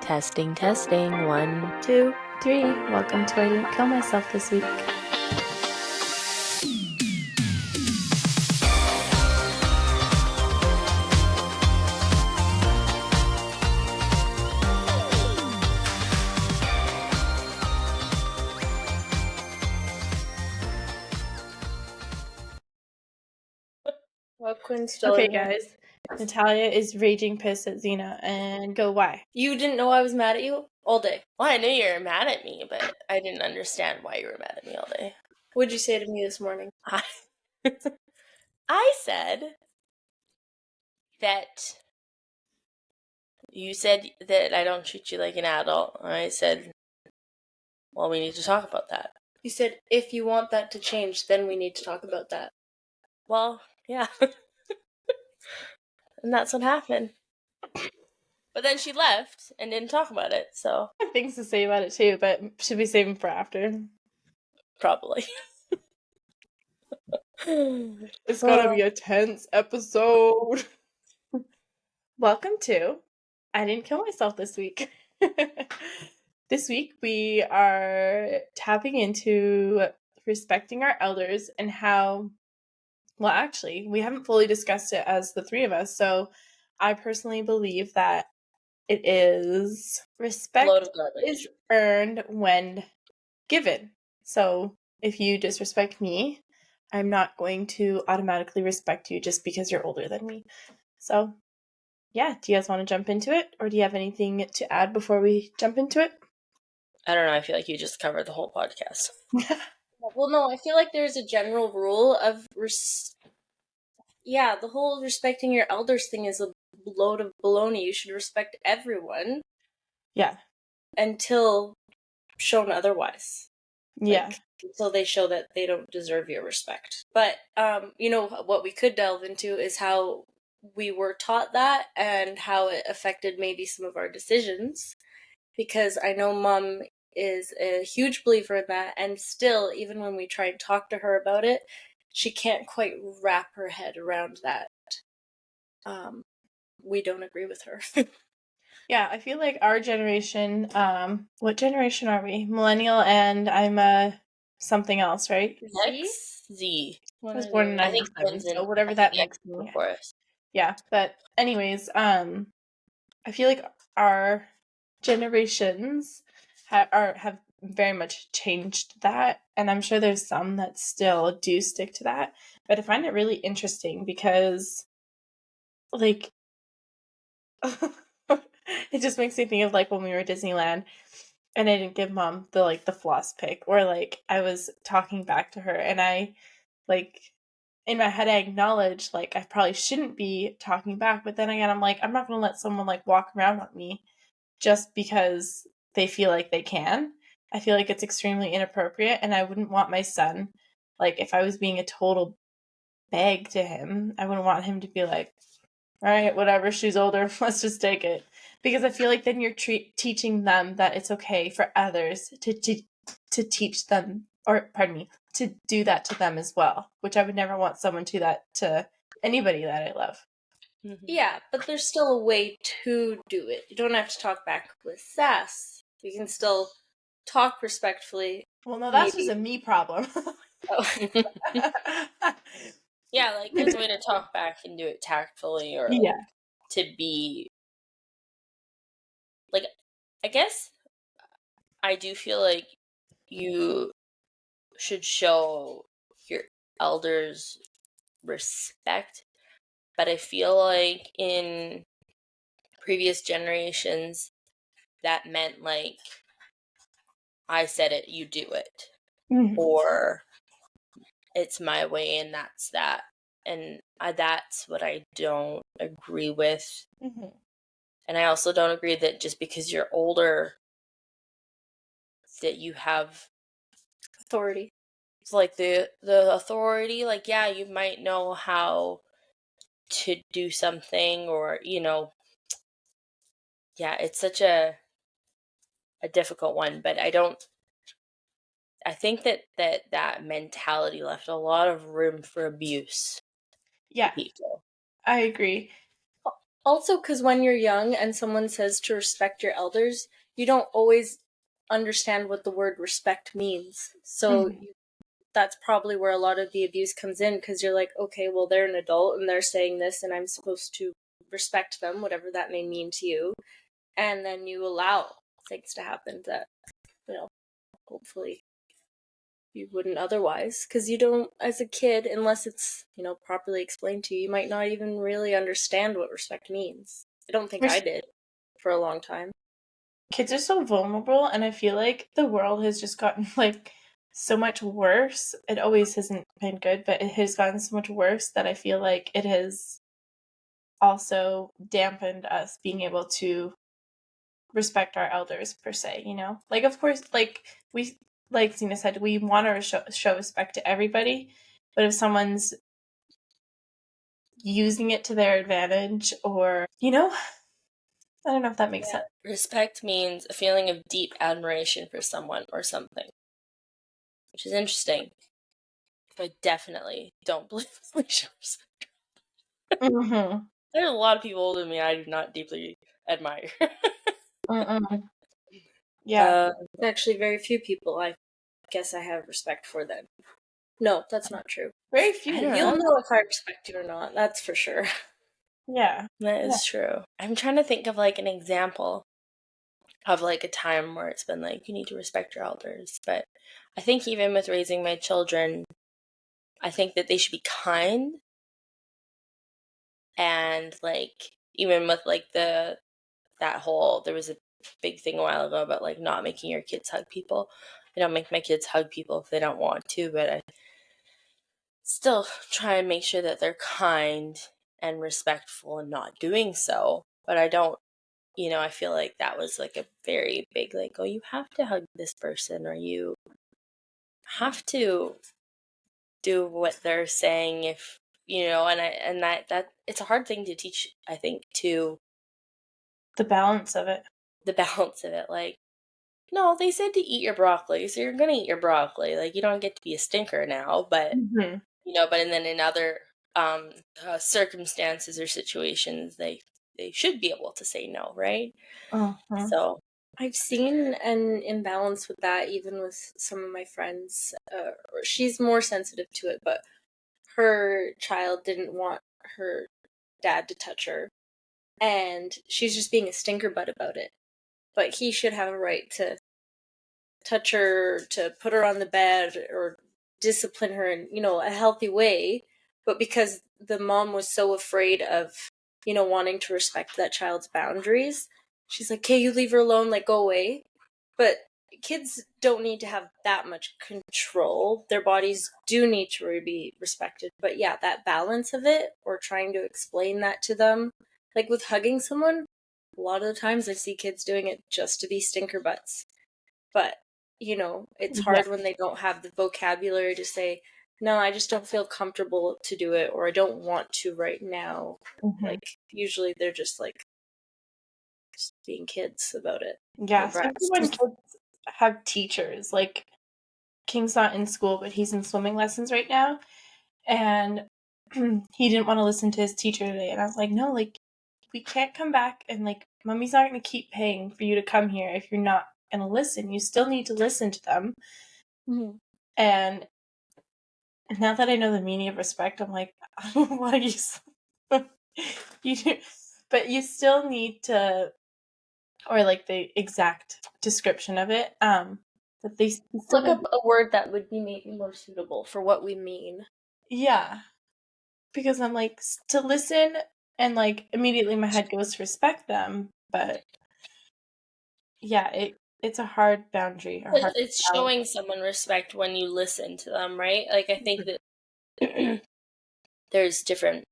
Testing, testing. 1, 2, 3. Welcome to I Didn't Kill Myself This Week. Well, Quinn's still Okay, in here. guys. Natalia is raging pissed at Xena, and go why? You didn't know I was mad at you all day. Well, I knew you were mad at me, but I didn't understand why you were mad at me all day. What'd you say to me this morning? I said that you said that I don't treat you like an adult. I said, well, we need to talk about that. You said, if you want that to change, then we need to talk about that. Well, yeah. And that's what happened. But then she left and didn't talk about it, so. I have things to say about it too, but should we save them for after? Probably. It's gonna be a tense episode. Welcome to I Didn't Kill Myself This Week. This week we are tapping into respecting our elders and how, well, actually, we haven't fully discussed it as the three of us, so I personally believe that it is respect Load of garbage. is earned when given. So if you disrespect me, I'm not going to automatically respect you just because you're older than me. So yeah, do you guys want to jump into it, or do you have anything to add before we jump into it? I don't know, I feel like you just covered the whole podcast. Well, no, I feel like there's a general rule of the whole respecting your elders thing is a load of baloney. You should respect everyone. Yeah. Until shown otherwise. Yeah. Until they show that they don't deserve your respect. But, what we could delve into is how we were taught that and how it affected maybe some of our decisions. Because I know Mom is a huge believer in that, and still, even when we try and talk to her about it, she can't quite wrap her head around that. We don't agree with her. Yeah, I feel like our generation, what generation are we? Millennial, and I'm something else, right? Z. I was born in 97, so whatever that makes me. Yeah, but anyways, I feel like our generations have very much changed that, and I'm sure there's some that still do stick to that, but I find it really interesting because, like, it just makes me think of, like, when we were at Disneyland and I didn't give Mom the floss pick, or, like, I was talking back to her and I, like, in my head I acknowledge, like, I probably shouldn't be talking back, but then again I'm like, I'm not gonna let someone, like, walk around on me just because they feel like they can. I feel like it's extremely inappropriate, and I wouldn't want my son, like, if I was being a total bag to him, I wouldn't want him to be like, all right, whatever, she's older, let's just take it. Because I feel like then you're teaching them that it's okay for others to teach them, or pardon me, to do that to them as well, which I would never want someone to that to anybody that I love. Mm-hmm. Yeah, but there's still a way to do it. You don't have to talk back with sass. You can still talk respectfully. Well, no, that's just a me problem. Oh. Yeah, like, there's a way to talk back and do it tactfully, or like, to be, like, I guess I do feel like you should show your elders respect, but I feel like in previous generations that meant, like, I said it, you do it. Mm-hmm. Or it's my way and that's that. And that's what I don't agree with. Mm-hmm. And I also don't agree that just because you're older that you have authority. It's like the authority, like, yeah, you might know how to do something, or, yeah, it's such a difficult one, but I think that mentality left a lot of room for abuse. Yeah, people. I agree. Also, because when you're young and someone says to respect your elders, you don't always understand what the word respect means. So that's probably where a lot of the abuse comes in, because you're like, okay, well, they're an adult and they're saying this, and I'm supposed to respect them, whatever that may mean to you. And then you allow things to happen that, hopefully you wouldn't otherwise, because you don't, as a kid, unless it's properly explained to you, you might not even really understand what respect means. I don't think I did for a long time. Kids are so vulnerable, and I feel like the world has just gotten like so much worse. It always hasn't been good, but it has gotten so much worse that I feel like it has also dampened us being able to respect our elders per se, like, of course, like Zena said, we want to show respect to everybody, but if someone's using it to their advantage, or I don't know if that makes sense. Respect means a feeling of deep admiration for someone or something, which is interesting. I definitely don't believe we should respect. Mm-hmm. There's a lot of people older than me I do not deeply admire. Yeah. Actually, very few people I guess I have respect for them. No, that's not true. Very few. You'll know if I respect you or not, that's for sure. Yeah. That is true. I'm trying to think of like an example of like a time where it's been like, you need to respect your elders. But I think even with raising my children, I think that they should be kind. And like, even with like there was a big thing a while ago about like not making your kids hug people. I don't make my kids hug people if they don't want to, but I still try and make sure that they're kind and respectful and not doing so. But I don't, I feel like that was like a very big, like, oh, you have to hug this person, or you have to do what they're saying if, and that it's a hard thing to teach, I think, to The balance of it. Like, no, they said to eat your broccoli, so you're gonna eat your broccoli. Like, you don't get to be a stinker now, but but and then in other circumstances or situations, they should be able to say no, right? So I've seen an imbalance with that, even with some of my friends. She's more sensitive to it, but her child didn't want her dad to touch her, and she's just being a stinker butt about it. But he should have a right to touch her, to put her on the bed, or discipline her in, a healthy way. But because the mom was so afraid of, wanting to respect that child's boundaries, she's like, okay, you leave her alone, like, go away. But kids don't need to have that much control. Their bodies do need to be respected. But yeah, that balance of it, or trying to explain that to them, like with hugging someone, a lot of the times I see kids doing it just to be stinker butts. But it's hard when they don't have the vocabulary to say, no, I just don't feel comfortable to do it, or I don't want to right now. Like, usually they're just like just being kids about it. Yeah, especially when kids have teachers. Like, King's not in school, but he's in swimming lessons right now, and he didn't want to listen to his teacher today, and I was like, no, like, we can't come back, and like, mommy's not going to keep paying for you to come here if you're not going to listen. You still need to listen to them. And now that I know the meaning of respect, I'm like, I don't know why you do, but you still need to, or like the exact description of it. That they look up a word that would be maybe more suitable for what we mean. Yeah, because I'm like, to listen, and like immediately my head goes to respect them, but yeah, it's a hard boundary. it's showing someone respect when you listen to them, right? Like, I think that there's different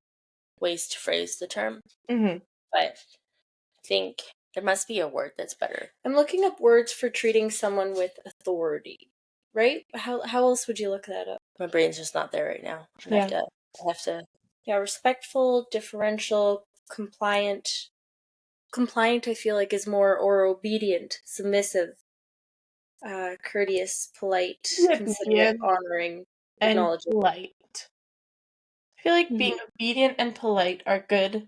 ways to phrase the term, but I think there must be a word that's better. I'm looking up words for treating someone with authority, right? How else would you look that up? My brain's just not there right now. I have to. Yeah, respectful, differential, compliant. Compliant, I feel like, is more, or obedient, submissive, courteous, polite, considerate, honoring, and acknowledging. polite. I feel like being obedient and polite are good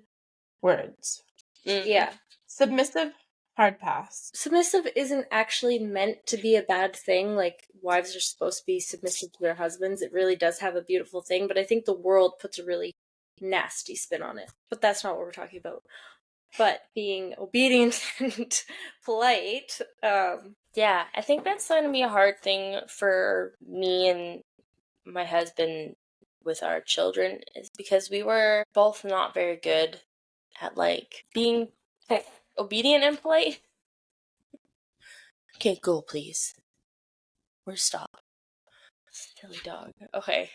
words. Yeah. Submissive, hard pass. Submissive isn't actually meant to be a bad thing. Like, wives are supposed to be submissive to their husbands. It really does have a beautiful thing, but I think the world puts a really nasty spin on it. But that's not what we're talking about. But being obedient and polite, Yeah, I think that's going to be a hard thing for me and my husband with our children, is because we were both not very good at like being obedient and polite. Okay, go please. Where's stop? Silly dog. Okay.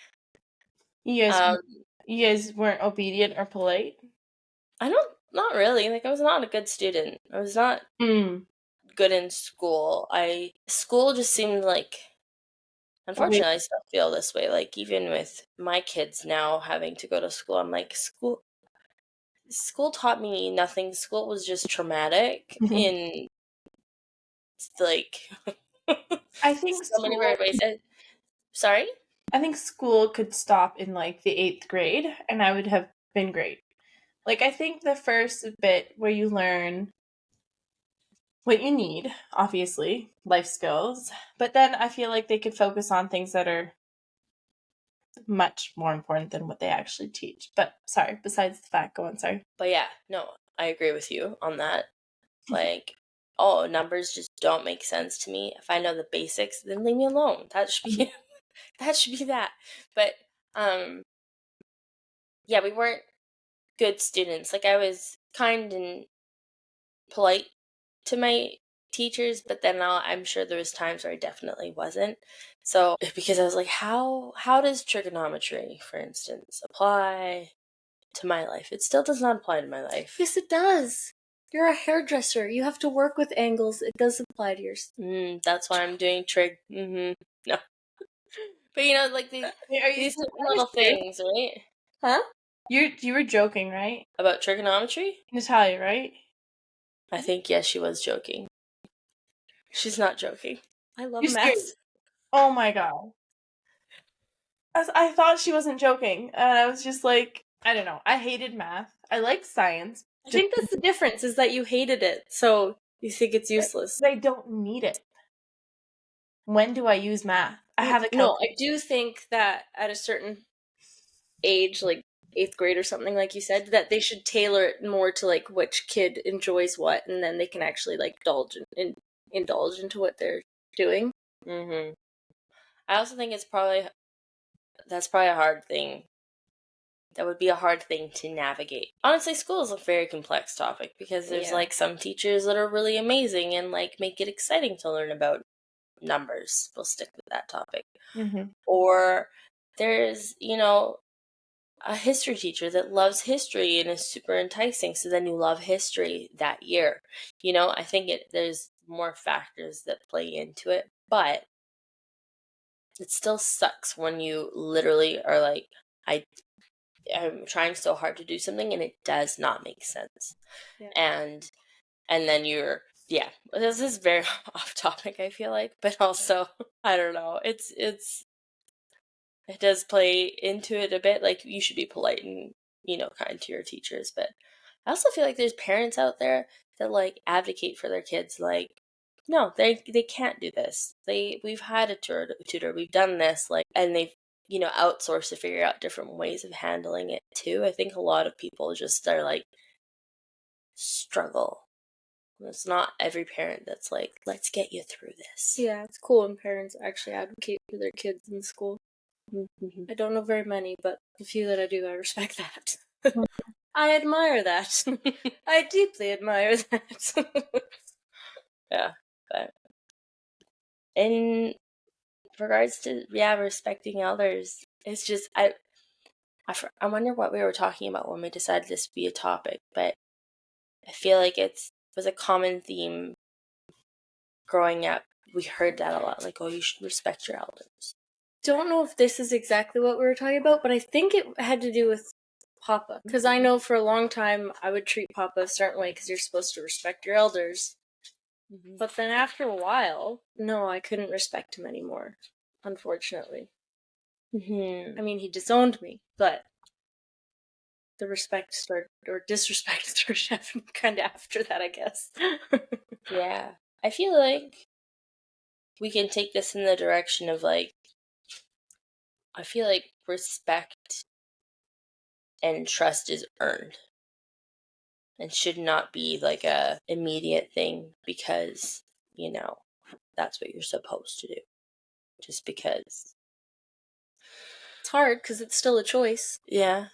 You guys, Um, you guys weren't obedient or polite? not really. Like, I was not a good student. I was not good in school. School just seemed like, unfortunately, I still feel this way. Like, even with my kids now having to go to school, I'm like, school taught me nothing. School was just traumatic in, like, I think so many school. weird ways. Sorry? I think school could stop in like the 8th grade, and I would have been great. Like, I think the first bit where you learn what you need, obviously, life skills, but then I feel like they could focus on things that are much more important than what they actually teach. But sorry, besides the fact, go on, sorry. But yeah, no, I agree with you on that. Like, oh, numbers just don't make sense to me. If I know the basics, then leave me alone. That should be that should be that. But yeah, we weren't good students. Like, I was kind and polite to my teachers, but then I'm sure there was times where I definitely wasn't. So because I was like, how does trigonometry, for instance, apply to my life? It still does not apply to my life. yes, it does. You're a hairdresser. You have to work with angles. It does apply to yours. That's why I'm doing trig. No, but you know, like these little things, right? Huh? You were joking, right? About trigonometry? Natalia, right? I think yes, she was joking. She's not joking. I love You math. serious? Oh my god. I thought she wasn't joking, and I was just like, I don't know. I hated math. I liked science. I think that's the difference, is that you hated it, so you think it's useless. They don't need it. When do I use math? I have a No, calculator. I do think that at a certain age, like 8th grade or something, like you said, that they should tailor it more to like which kid enjoys what, and then they can actually like indulge into what they're doing. Mm-hmm. I also think that's probably a hard thing. That would be a hard thing to navigate. Honestly, school is a very complex topic because there's Yeah. like some teachers that are really amazing and like make it exciting to learn about numbers. We'll stick with that topic. Mm-hmm. Or there's, a history teacher that loves history and is super enticing, so then you love history that year. I think there's more factors that play into it, but it still sucks when you literally are like, I'm trying so hard to do something and it does not make sense. Yeah. And then yeah, this is very off topic, I feel like, but also I don't know. It does play into it a bit. Like, you should be polite and, kind to your teachers. But I also feel like there's parents out there that like advocate for their kids. Like, no, they can't do this. We've had a tutor, we've done this, like, and they've outsourced to figure out different ways of handling it too. I think a lot of people just are like struggle. It's not every parent that's like, let's get you through this. Yeah, it's cool when parents actually advocate for their kids in school. Mm-hmm. I don't know very many, but the few that I do, I respect that. I admire that. I deeply admire that. Yeah, but in regards to respecting elders, it's just I wonder what we were talking about when we decided this to be a topic, but I feel like it was a common theme growing up. We heard that a lot, like, oh, you should respect your elders. Don't know if this is exactly what we were talking about, but I think it had to do with Papa. Because I know for a long time I would treat Papa a certain way because you're supposed to respect your elders. Mm-hmm. But then after a while, no, I couldn't respect him anymore, unfortunately. Mm-hmm. I mean, he disowned me, but the respect started, or disrespect started happening kind of after that, I guess. Yeah. I feel like we can take this in the direction of like, I feel like respect and trust is earned and should not be like a immediate thing because, you know, that's what you're supposed to do. Just because. It's hard because it's still a choice. Yeah.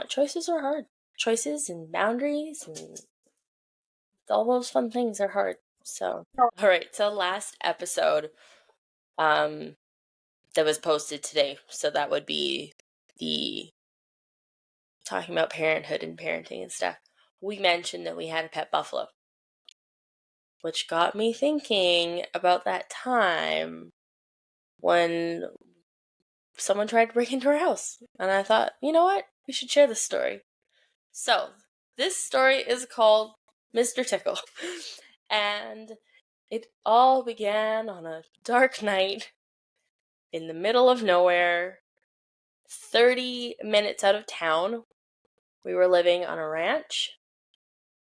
Choices are hard. Choices and boundaries and all those fun things are hard. So, all right. So last episode, that was posted today. So that would be the talking about parenthood and parenting and stuff. We mentioned that we had a pet buffalo, which got me thinking about that time when someone tried to break into our house. And I thought, you know what? We should share this story. So, this story is called Mr. Tickle. And it all began on a dark night in the middle of nowhere, 30 minutes out of town. We were living on a ranch,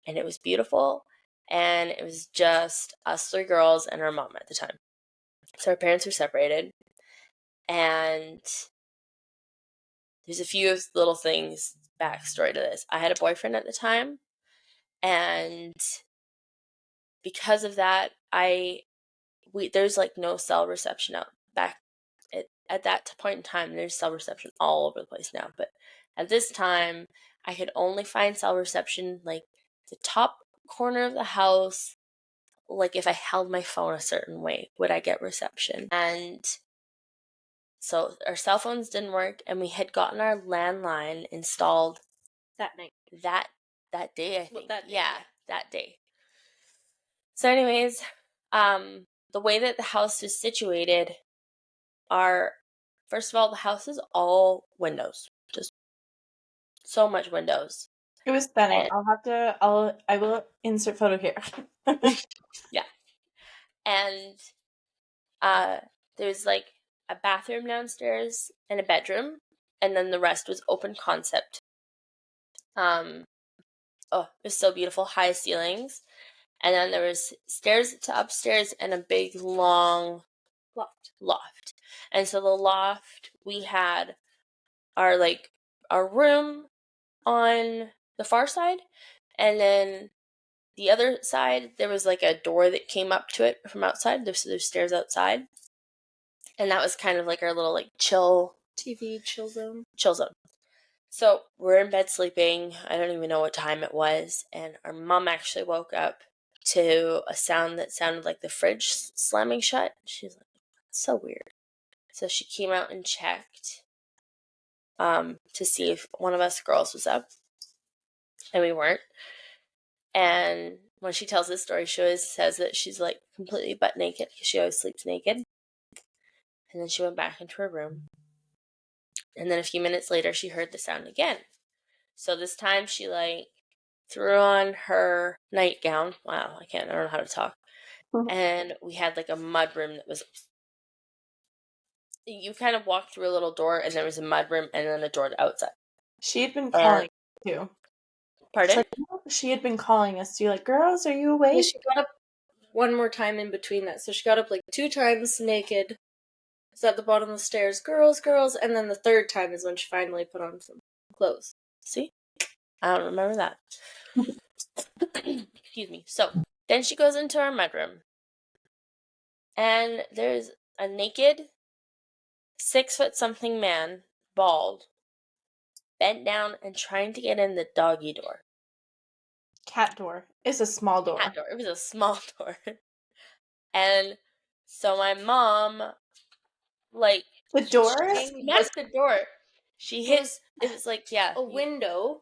and it was beautiful. And it was just us three girls and our mom at the time. So our parents were separated. And there's a few little things, backstory to this. I had a boyfriend at the time, and because of that, there's like no cell reception out back at that point in time. There's cell reception all over the place now, but at this time, I could only find cell reception like the top corner of the house. Like if I held my phone a certain way, would I get reception? And so our cell phones didn't work, and we had gotten our landline installed That night. that day, I think. Well, that day, yeah, that day. So, anyways, the way that the house is situated first of all, the house is all windows, just so much windows. It was stunning. And, I will insert photo here. yeah, and there's like a bathroom downstairs and a bedroom, and then the rest was open concept. Oh, it was so beautiful, high ceilings, and then there was stairs to upstairs and a big long loft. And so the loft, we had our room on the far side, and then the other side there was like a door that came up to it from outside. There's stairs outside, and that was kind of like our little like chill chill zone. So we're in bed sleeping. I don't even know what time it was, and our mom actually woke up to a sound that sounded like the fridge slamming shut. She's like, "That's so weird." So she came out and checked to see if one of us girls was up, and we weren't. And when she tells this story, she always says that she's like completely butt naked because she always sleeps naked. And then she went back into her room. And then a few minutes later, she heard the sound again. So this time she like threw on her nightgown. Wow, I don't know how to talk. And we had like a mud room that was, you kind of walked through a little door, and there was a mud room and then a door to outside. She had been calling too. Pardon? She had been calling us too, like, girls, are you awake? Yeah, she got up one more time in between that. So she got up like 2 times naked. Was at the bottom of the stairs, girls, girls, and then the third time is when she finally put on some clothes. See? I don't remember that. Excuse me. So then she goes into our mudroom, and there's a naked 6-foot-something man, bald, bent down and trying to get in the doggy door. Cat door. It's a small door. Cat door. It was a small door. And so my mom, like, the door smacked the door. She hit. It was like, yeah, a window,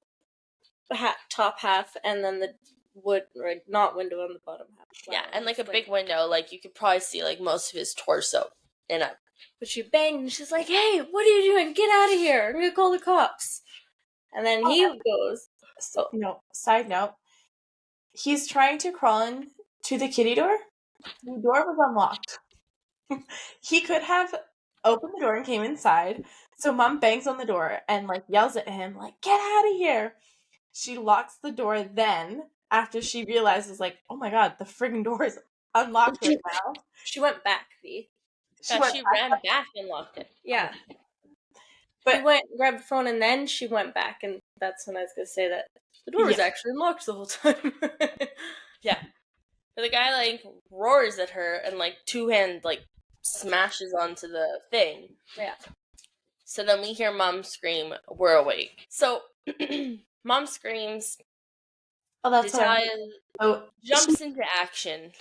top half, and then the wood, right? Not window on the bottom half. Wow. Yeah, and like a big window. Like you could probably see like most of his torso in it. But she banged, and she's like, "Hey, what are you doing? Get out of here! I'm gonna call the cops." And then he goes. Side note. He's trying to crawl in to the kitty door. The door was unlocked. He could have opened the door and came inside. So Mom bangs on the door and like yells at him, like, get out of here. She locks the door then after she realizes, like, oh my god, the friggin' door is unlocked right now. She went back, V. She went She back ran up. back and locked it. Yeah. But She went, grabbed the phone, and then she went back, and that's when I was going to say that the door was Yeah. actually locked the whole time. Yeah. But the guy, like, roars at her and, like, two-hand, like, smashes onto the thing. Yeah. So then we hear Mom scream, we're awake. So, Mom screams, oh, that's what Natalia oh, jumps into action.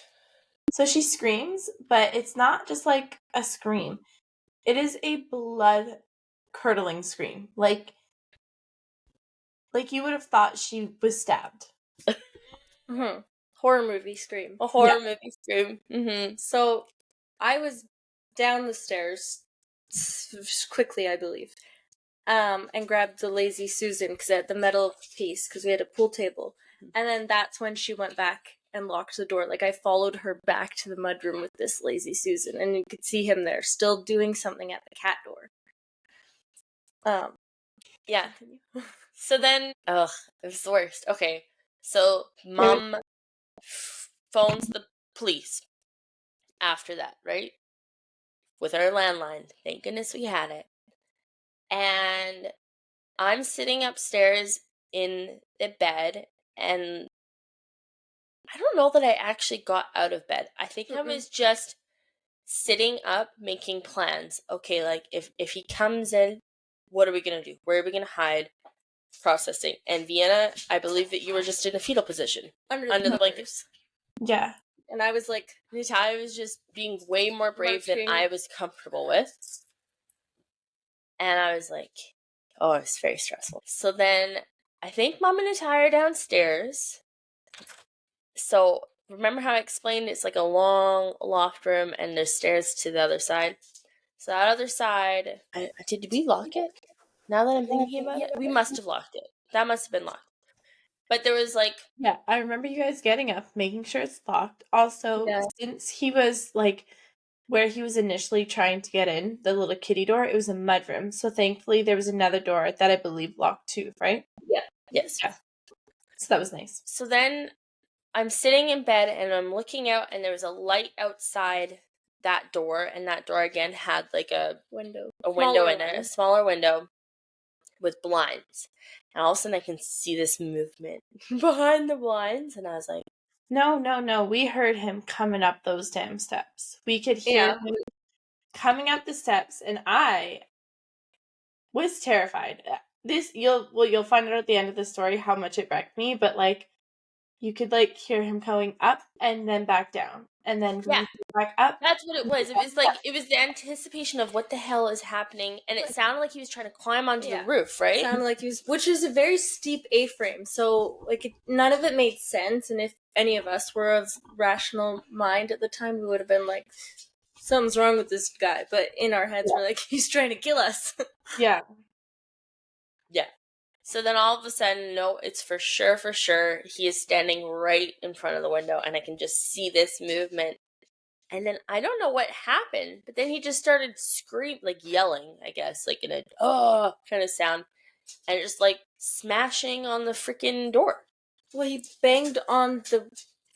so she screams, but it's not just like a scream. It is a blood curdling scream. Like you would have thought she was stabbed. Mm-hmm. Horror movie scream. A horror movie scream. Mm-hmm. So I was down the stairs quickly, I believe, and grabbed the Lazy Susan because I had the metal piece because we had a pool table. And then that's when she went back and locked the door. Like I followed her back to the mudroom with this Lazy Susan, and you could see him there still doing something at the cat door. Yeah. So then, ugh, it was the worst. Okay, so Mom phones the police after that, right? With our landline. Thank goodness we had it. And I'm sitting upstairs in the bed, and I don't know that I actually got out of bed. I think I was just sitting up making plans. Okay, like if he comes in, what are we gonna do? Where are we gonna hide? Processing. And Vienna, I believe that you were just in a fetal position under the blankets. Yeah. And I was like, Natalia was just being way more brave than Marching. I was comfortable with. And I was like, oh, it was very stressful. So then I think Mom and Natalia are downstairs. So remember how I explained it's like a long loft room and there's stairs to the other side? So that other side, did we lock it? Now that I'm thinking about it, we must have locked it. That must have been locked. But there was like... Yeah, I remember you guys getting up, making sure it's locked. Also, Yeah. since he was like where he was initially trying to get in, the little kitty door, it was a mudroom. So thankfully there was another door that I believe locked too, right? Yeah. Yes. Yeah. So that was nice. So then I'm sitting in bed and I'm looking out and there was a light outside that door, and that door again had like a window in it, a smaller window with blinds. And all of a sudden I can see this movement behind the blinds, and I was like, No. We heard him coming up those damn steps. We could hear him coming up the steps, and I was terrified. This you'll find out at the end of the story how much it wrecked me, but like you could like hear him going up and then back down and then back up. That's what it was. It was like it was the anticipation of what the hell is happening, and it sounded like he was trying to climb onto the roof, right? It sounded like he was, which is a very steep A-frame, so like none of it made sense. And if any of us were of rational mind at the time, we would have been like, something's wrong with this guy. But in our heads, we're like, he's trying to kill us. Yeah. So then all of a sudden, no, it's for sure, he is standing right in front of the window, and I can just see this movement. And then I don't know what happened, but then he just started screaming, like yelling, I guess, like in a kind of sound, and just like smashing on the freaking door. Well, he banged on the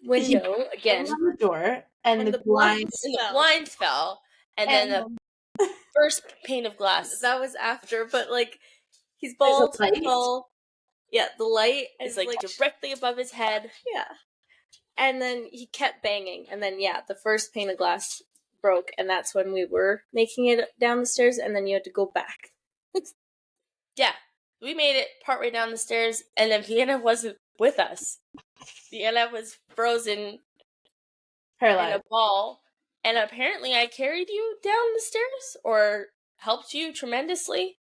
window again. On the door, and the blinds fell, and then the first pane of glass. That was after, but like he's bald, tall. Yeah, the light is like directly above his head. Yeah. And then he kept banging, and then the first pane of glass broke, and that's when we were making it down the stairs, and then you had to go back. Yeah, we made it partway down the stairs, and then Vienna wasn't with us. Vienna was frozen, paralyzed in a ball, and apparently I carried you down the stairs or helped you tremendously.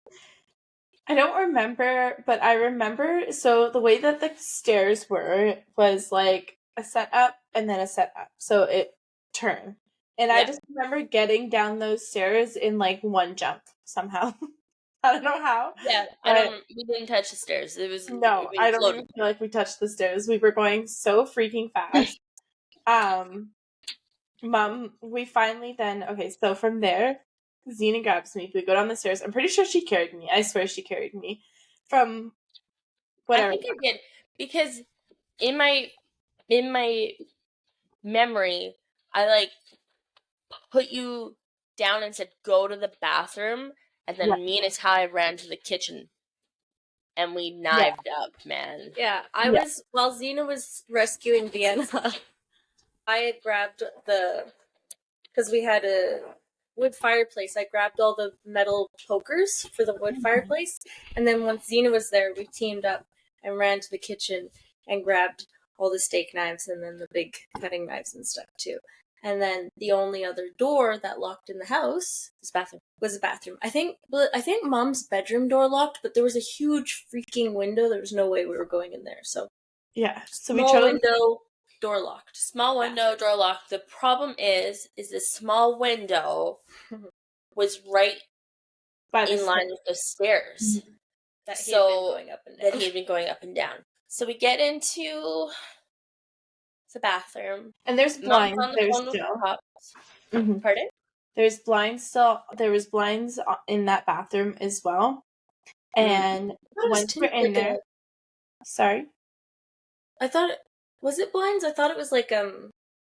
I don't remember, but I remember, so the way that the stairs were was like a set up and then a set up. So it turned. And I just remember getting down those stairs in like one jump somehow. I don't know how. Yeah, we didn't touch the stairs. It was I don't even feel like we touched the stairs. We were going so freaking fast. Mom, we finally then, okay, so from there, Xena grabs me. We go down the stairs. I'm pretty sure she carried me. I swear she carried me from whatever. I think I did, because in my memory, I like put you down and said go to the bathroom, and then me and Natalia ran to the kitchen, and we knived up, man. Yeah, I was, while Xena was rescuing Vienna, I had grabbed because we had a wood fireplace, I grabbed all the metal pokers for the wood fireplace, and then once Xena was there, we teamed up and ran to the kitchen and grabbed all the steak knives and then the big cutting knives and stuff too. And then the only other door that locked in the house was a bathroom. I think Mom's bedroom door locked, but there was a huge freaking window. There was no way we were going in there. So so small we chose window, door locked. Small window, door locked. The problem is the small window was right in line with the stairs. That he had been going up and down. That he had been going up and down. So we get into the bathroom, and there's blinds there still. Pardon? There's blinds still. There was blinds in that bathroom as well. And once we're in there, sorry, I thought was it blinds? I thought it was like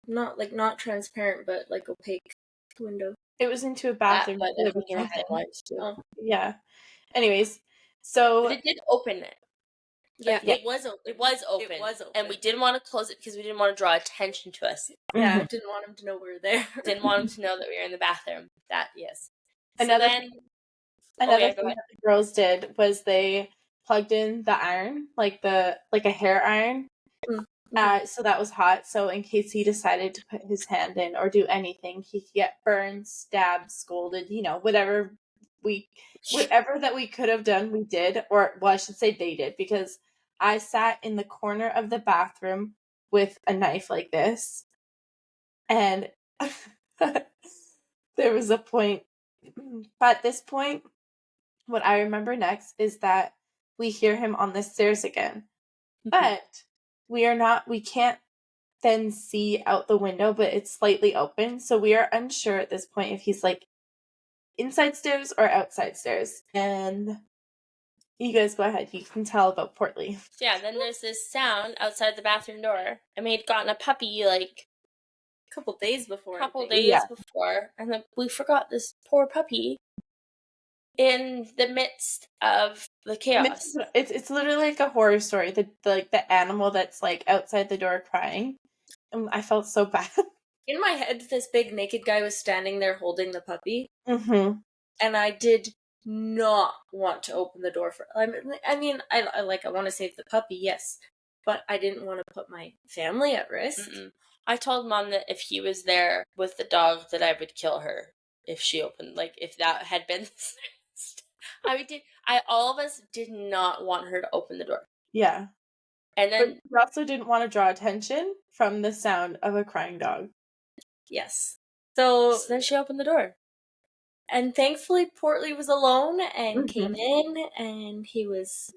not transparent, but like opaque window. It was into a bathroom. But I think it had blinds too. Oh. Yeah. Anyways, so but it did open it. Yeah, it was open. And we didn't want to close it because we didn't want to draw attention to us. Yeah, I didn't want him to know we were there. Didn't want him to know that we were in the bathroom. Yes. Another thing that the girls did was they plugged in the iron, like a hair iron. So that was hot. So in case he decided to put his hand in or do anything, he could get burned, stabbed, scolded, whatever that we could have done, we did. Or, well, I should say they did, because I sat in the corner of the bathroom with a knife like this. And there was a point. But at this point, what I remember next is that we hear him on the stairs again. But we can't then see out the window, but it's slightly open. So we are unsure at this point if he's like inside stairs or outside stairs. And you guys go ahead. You can tell about Portly. Yeah, then there's this sound outside the bathroom door. And we had gotten a puppy like a couple days before. And then we forgot this poor puppy in the midst of the chaos. It's literally like a horror story. The animal that's like outside the door crying. And I felt so bad. In my head, this big naked guy was standing there holding the puppy. Mm-hmm. And I did not want to open the door for. I mean, I want to save the puppy, yes, but I didn't want to put my family at risk. I told Mom that if he was there with the dog, that I would kill her if she opened. Like if that had been. All of us did not want her to open the door. Yeah. And then we also didn't want to draw attention from the sound of a crying dog. Yes. So then she opened the door. And thankfully Portly was alone and came in, and he was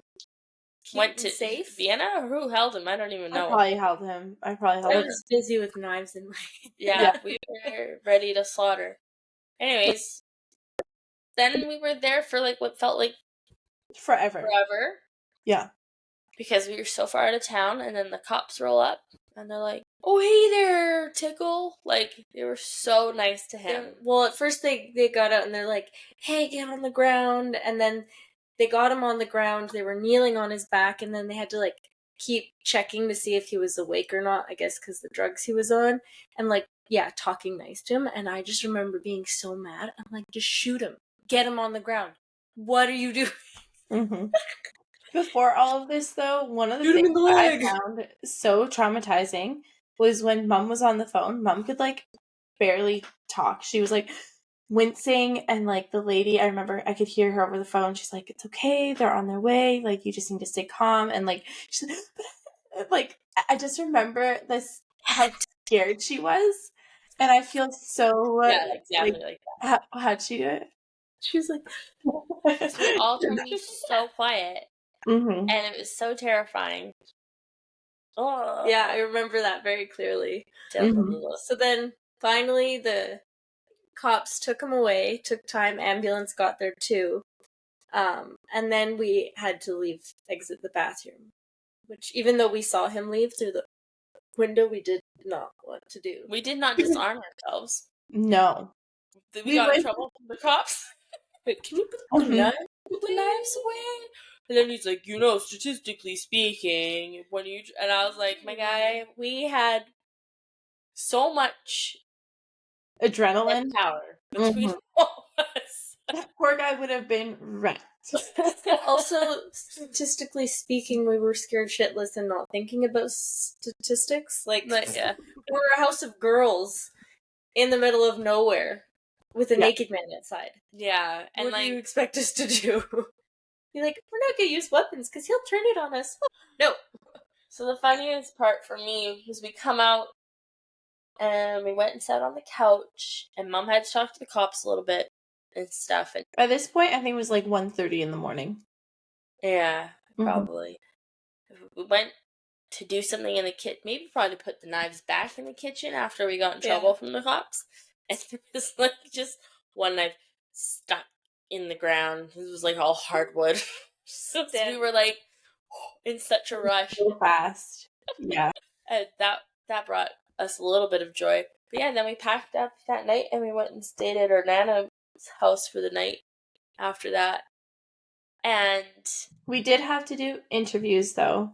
went to safe. Vienna, or who held him? I don't even know. I probably held him. I was busy with knives in my Yeah, we were ready to slaughter. Anyways, then we were there for like what felt like forever. Yeah. Because we were so far out of town, and then the cops roll up, and they're like, "Oh, hey there, Tickle!" Like, they were so nice to him. Well, at first they got out, and they're like, "Hey, get on the ground," and then they got him on the ground. They were kneeling on his back, and then they had to like keep checking to see if he was awake or not, I guess because the drugs he was on, and like, yeah, talking nice to him. And I just remember being so mad. I'm like, just shoot him, get him on the ground. What are you doing? Mm-hmm. Before all of this, though, one of the things I found so traumatizing was when Mom was on the phone. Mom could like barely talk. She was like wincing, and like the lady, I remember I could hear her over the phone. She's like, "It's okay, they're on their way. Like, you just need to stay calm." And like, she's like, I just remember this, how scared she was, and I feel so exactly like that. How'd she do it? She was like, we all turned to be so quiet. Mm-hmm. And it was so terrifying. Oh. Yeah, I remember that very clearly. Mm-hmm. So then, finally, the cops took him away, took time, ambulance got there too. And then we had to exit the bathroom. Which, even though we saw him leave through the window, we did not want to do. We did not disarm ourselves. No. We got in trouble from the cops. Wait, can you put the knives away? And then he's like, statistically speaking, when you... And I was like, my guy, we had so much Adrenaline. power between all of us. That poor guy would have been wrecked. Also, statistically speaking, we were scared shitless and not thinking about statistics. Yeah. We're a house of girls in the middle of nowhere with a naked man outside. Yeah. And what do you expect us to do? You're like, we're not gonna use weapons because he'll turn it on us. No. So the funniest part for me was we come out and we went and sat on the couch, and Mom had to talk to the cops a little bit and stuff. And by this point, I think it was like 1:30 in the morning. Yeah, probably. We went to do something in the kitchen. Maybe probably put the knives back in the kitchen after we got in trouble from the cops. And there was like just one knife stuck in the ground. It was like all hardwood. So we were like in such a rush. So fast. Yeah. And that brought us a little bit of joy. But yeah, then we packed up that night and we went and stayed at our Nana's house for the night after that. And we did have to do interviews, though.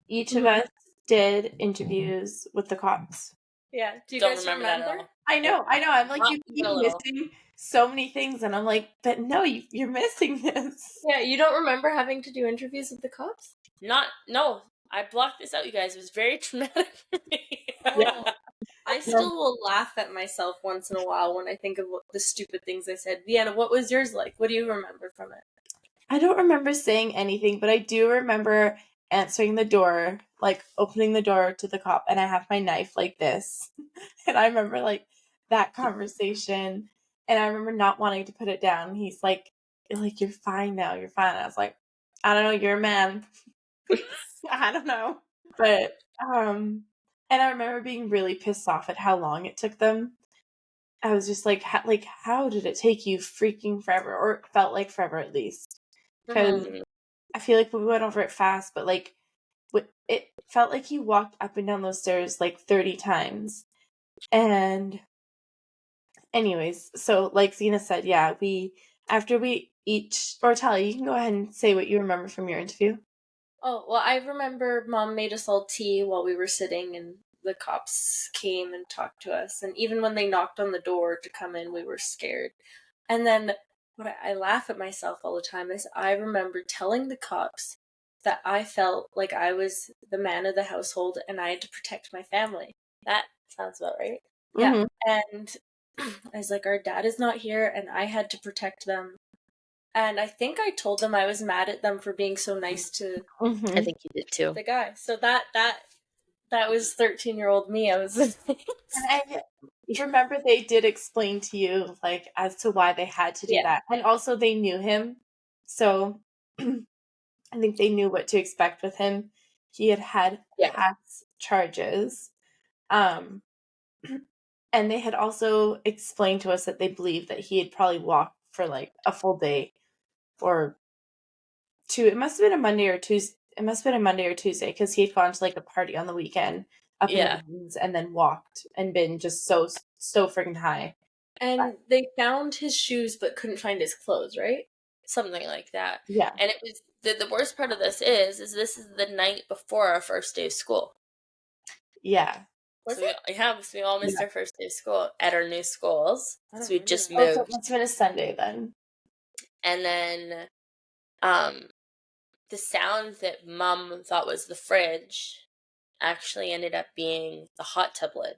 Each of us did interviews with the cops. Yeah. Do you guys remember? That at all. I know. I'm like, you keep missing so many things, and I'm like, but no, you're missing this. Yeah, you don't remember having to do interviews with the cops? No. I blocked this out, you guys. It was very traumatic for me. Yeah. I still will laugh at myself once in a while when I think of the stupid things I said. Vienna, what was yours like? What do you remember from it? I don't remember saying anything, but I do remember answering the door, like opening the door to the cop, and I have my knife like this. And I remember like that conversation, and I remember not wanting to put it down. He's like, you're fine now, you're fine. I was like, I don't know, you're a man. I don't know. But, and I remember being really pissed off at how long it took them. I was just like, how did it take you freaking forever? Or it felt like forever at least. Because I feel like we went over it fast, but like, it felt like he walked up and down those stairs like 30 times. And anyways, so like Zena said, yeah, after we each, or Tali, you can go ahead and say what you remember from your interview. Oh, well, I remember Mom made us all tea while we were sitting, and the cops came and talked to us. And even when they knocked on the door to come in, we were scared. And then what I laugh at myself all the time is I remember telling the cops that I felt like I was the man of the household and I had to protect my family. That sounds about right. Yeah. And I was like, our dad is not here and I had to protect them. And I think I told them I was mad at them for being so nice to I think you did too. the guy. So that was 13-year-old me. I was and I remember they did explain to you like as to why they had to do that. And also they knew him. So I think they knew what to expect with him. He had past charges. And they had also explained to us that they believed that he had probably walked for like a full day or two. It must have been a Monday or Tuesday. It must have been a Monday or Tuesday because he had gone to like a party on the weekend up in the mountains and then walked and been just so freaking high. And they found his shoes but couldn't find his clothes, right? Something like that. Yeah. And it was the worst part of this is this is the night before our first day of school. Yeah. So we all missed our first day of school at our new schools. So we just moved. So it must have been a Sunday then. And then the sound that Mom thought was the fridge actually ended up being the hot tub lid.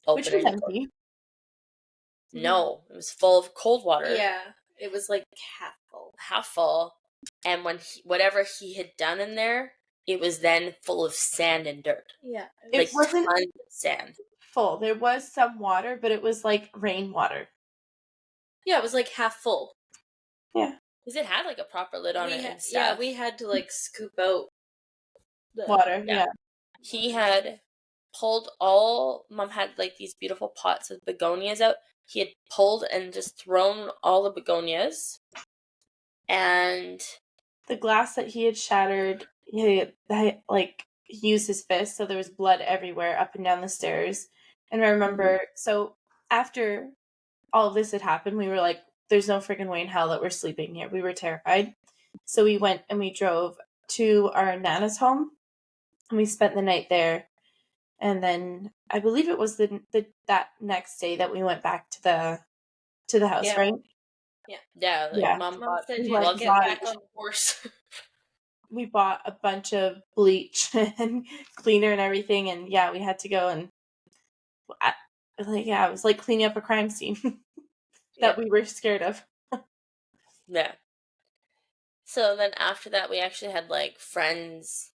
Which was empty. No, it was full of cold water. Yeah, it was like half full. And when whatever he had done in there, it was then full of sand and dirt. Yeah. It wasn't tons of sand. Full. There was some water, but it was like rainwater. Yeah, it was like half full. Yeah. Because it had like a proper lid on it and stuff. Yeah, we had to like scoop out the water. Yeah. He had Mom had like these beautiful pots of begonias out. He had pulled and just thrown all the begonias. And the glass that he had shattered, he used his fist, so there was blood everywhere up and down the stairs. And I remember, so after all of this had happened, we were like, there's no freaking way in hell that we're sleeping here. We were terrified. So we went and we drove to our Nana's home, and we spent the night there. And then I believe it was that next day that we went back to the house, Yeah. right? yeah, like Yeah. Mom said she you loves get the back beach. on the horse. We bought a bunch of bleach and cleaner and everything, and yeah, we had to go and it was like cleaning up a crime scene that we were scared of. Yeah. So then after that, we actually had like friends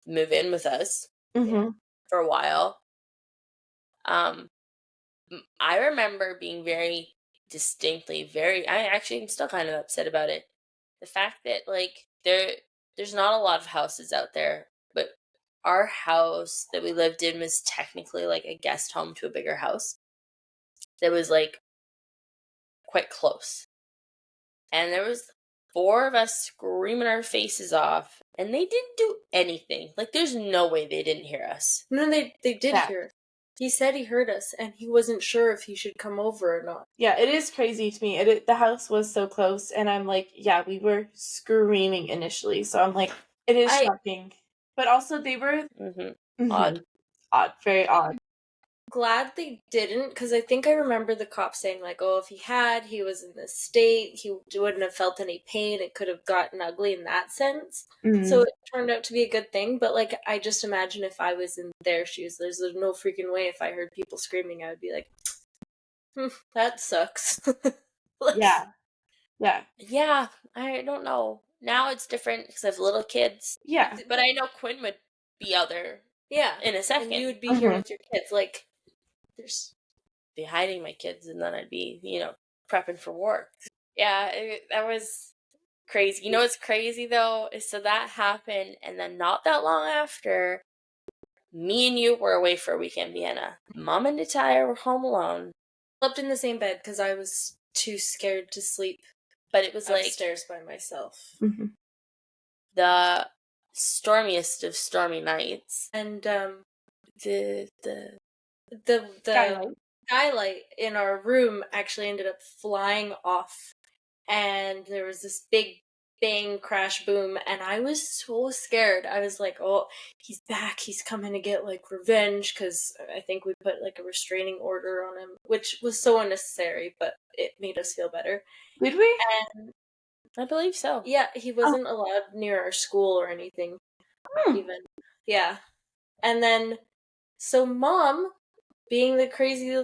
move in with us Mm-hmm. for a while. I remember being very distinctly I actually am still kind of upset about it. The fact that like there's not a lot of houses out there, but our house that we lived in was technically like a guest home to a bigger house that was like quite close. And there was 4 of us screaming our faces off, and they didn't do anything. Like there's no way they didn't hear us. No, they did Yeah. hear. He said he heard us, and he wasn't sure if he should come over or not. Yeah, it is crazy to me. The house was so close, and I'm like, yeah, we were screaming initially, so I'm like, it is shocking. But also, they were Odd. odd, very odd. Glad they didn't, because I think I remember the cop saying, like, oh, if he was in this state, he wouldn't have felt any pain. It could have gotten ugly in that sense. So it turned out to be a good thing, but, like, I just imagine if I was in their shoes, there's no freaking way if I heard people screaming, I would be like, that sucks. Like, Yeah. Yeah. Yeah, I don't know. Now it's different because I have little kids. Yeah. But I know Quinn would be out there Yeah. in a second. And you would be here with your kids. Like, there's be hiding my kids, and then I'd be, prepping for war. Yeah, that was crazy. You know what's crazy though is so that happened, and then not that long after, me and you were away for a week in Vienna. Mom and Natalia were home alone. slept in the same bed because I was too scared to sleep. But it was upstairs by myself. Mm-hmm. The stormiest of stormy nights. And the skylight in our room actually ended up flying off, and there was this big bang, crash, boom, and I was so scared. I was like, oh, he's back, he's coming to get like revenge, because I think we put like a restraining order on him, which was so unnecessary, but it made us feel better. Did we? And I believe so. yeah, he wasn't allowed near our school or anything. Even. Yeah. And then, so Mom, being the crazy,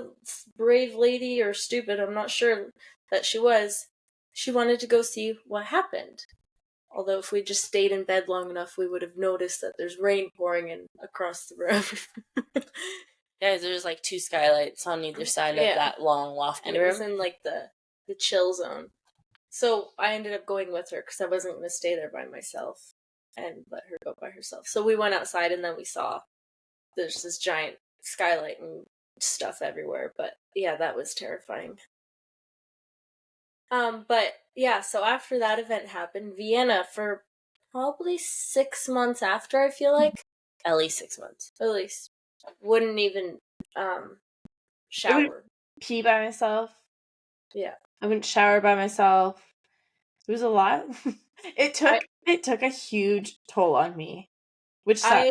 brave lady, or stupid, I'm not sure that she wanted to go see what happened. Although if we just stayed in bed long enough, we would have noticed that there's rain pouring in across the room. Yeah, there's like 2 skylights on either side of that long lofty room. And it was in like the chill zone. So I ended up going with her because I wasn't going to stay there by myself and let her go by herself. So we went outside, and then we saw there's this giant skylight and stuff everywhere. But yeah, that was terrifying. But yeah, so after that event happened, Vienna for probably 6 months after, I feel like. At least 6 months. At least. Wouldn't even shower. I would pee by myself. Yeah. I wouldn't shower by myself. It was a lot. It took a huge toll on me. Which sucked. I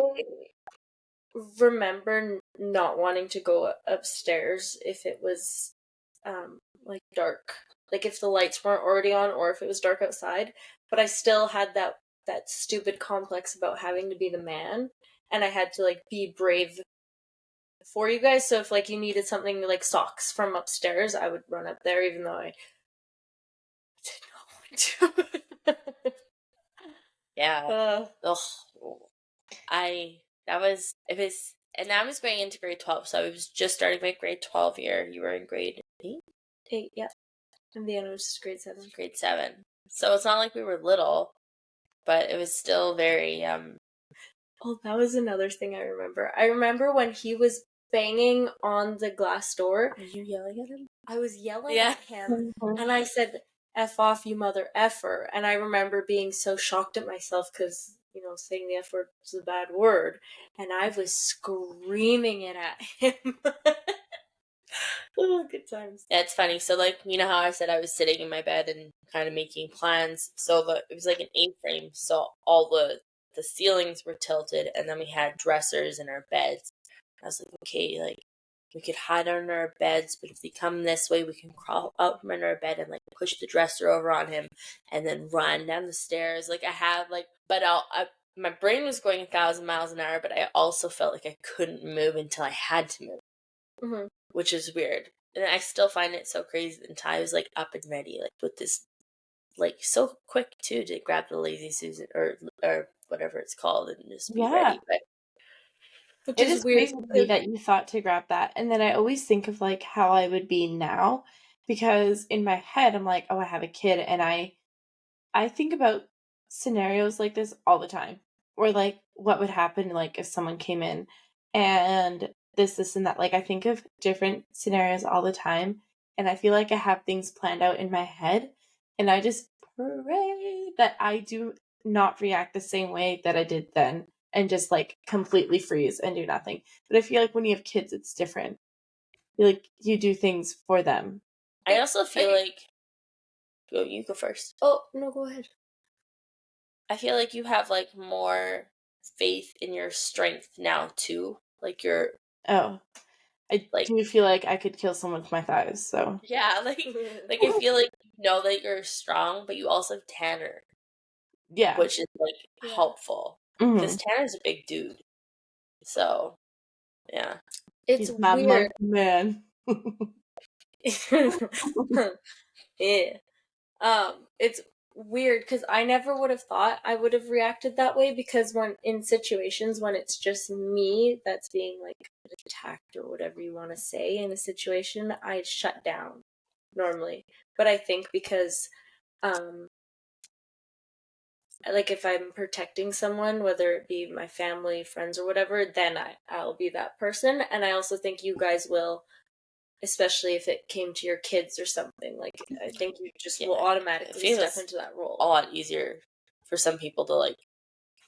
remember not wanting to go upstairs if it was like dark. Like if the lights weren't already on or if it was dark outside. But I still had that stupid complex about having to be the man, and I had to like be brave for you guys. So if like you needed something like socks from upstairs, I would run up there even though I did not want to. Yeah. And I was going into grade 12, so I was just starting my grade 12 year. You were in grade 8? 8, yeah. And the other was grade 7. Grade 7. So it's not like we were little, but it was still very Oh, that was another thing I remember. I remember when he was banging on the glass door. Were you yelling at him? I was yelling Yeah. at him, and I said, F off, you mother effer. And I remember being so shocked at myself because, saying the F word was a bad word. And I was screaming it at him. Oh, good times. Yeah, it's funny. So, like, you know how I said I was sitting in my bed and kind of making plans? So, it was like an A-frame. So, all the ceilings were tilted, and then we had dressers in our beds. I was like, okay, like, we could hide under our beds, but if they come this way, we can crawl out from under our bed and, like, push the dresser over on him and then run down the stairs. Like, I have, like, but my brain was going 1,000 miles an hour, but I also felt like I couldn't move until I had to move. Mm-hmm. Which is weird. And I still find it so crazy that Ty was like up and ready, like with this, like so quick too to grab the lazy Susan or whatever it's called and just be ready. But Which It is is weird. crazy to me that you thought to grab that. And then I always think of like how I would be now because in my head I'm like, oh, I have a kid and I think about scenarios like this all the time. Or like what would happen like if someone came in and this and that. Like I think of different scenarios all the time and I feel like I have things planned out in my head and I just pray that I do not react the same way that I did then and just like completely freeze and do nothing. But I feel like when you have kids it's different. You do things for them. I also feel like you go first. Oh, no, go ahead. I feel like you have like more faith in your strength now too. Like you're Oh. I like do feel like I could kill someone with my thighs, so yeah, like I feel like you know that you're strong, but you also have Tanner, yeah. which is like Yeah. helpful because Tanner's a big dude. So yeah. It's He's my weird. monkey man. Yeah. It's weird because I never would have thought I would have reacted that way because when in situations when it's just me that's being like attacked or whatever you want to say in a situation, I shut down normally. But I think because um like if I'm protecting someone, whether it be my family, friends or whatever, then I'll be that person. And I also think you guys will, especially if it came to your kids or something. Like I think you just will I automatically feel step it's into that role. a lot easier for some people to like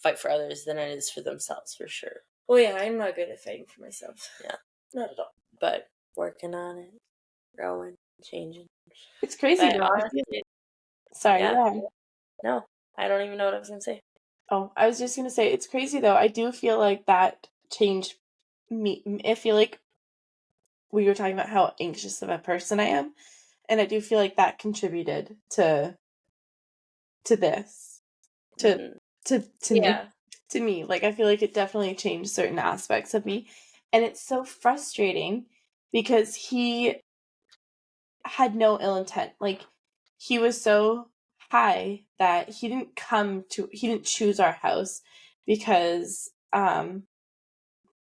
fight for others than it is for themselves, for sure. Oh yeah, I'm not good at fighting for myself. Yeah. Not at all. But working on it, growing, changing. It's crazy But though. honestly, Sorry, yeah. go ahead. No, I don't even know what I was gonna say. Oh, I was just gonna say it's crazy though. I do feel like that changed me. I feel like we were talking about how anxious of a person I am, and I do feel like that contributed to this, to Mm-hmm. to me, Yeah. to me. Like I feel like it definitely changed certain aspects of me, and it's so frustrating because he had no ill intent. Like he was so high that he didn't choose our house because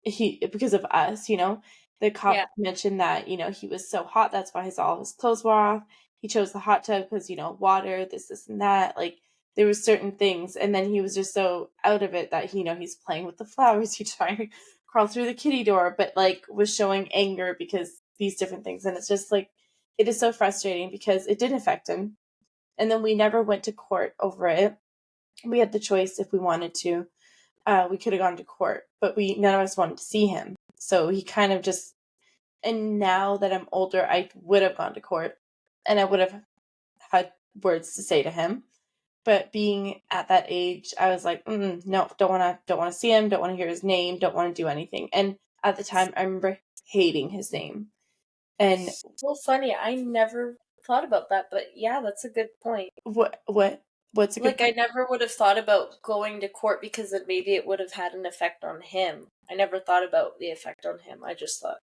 because of us, you know. The cop Yeah. mentioned that, you know, he was so hot, that's why all of his clothes were off. He chose the hot tub because, you know, water, this and that. Like there was certain things, and then he was just so out of it that he's playing with the flowers, he tried to crawl through the kitty door, but like was showing anger because these different things. And it's just like it is so frustrating because it did affect him. And then we never went to court over it. We had the choice if we wanted to. We could have gone to court, but none of us wanted to see him. So he kind of just, and now that I'm older, I would have gone to court and I would have had words to say to him. But being at that age, I was like, no, don't want to see him, don't want to hear his name, don't want to do anything. And at the time, I remember hating his name. And Well, funny. I never thought about that, but yeah, that's a good point. what's a good Like I never would have thought about going to court because then maybe it would have had an effect on him. I never thought about the effect on him. I just thought,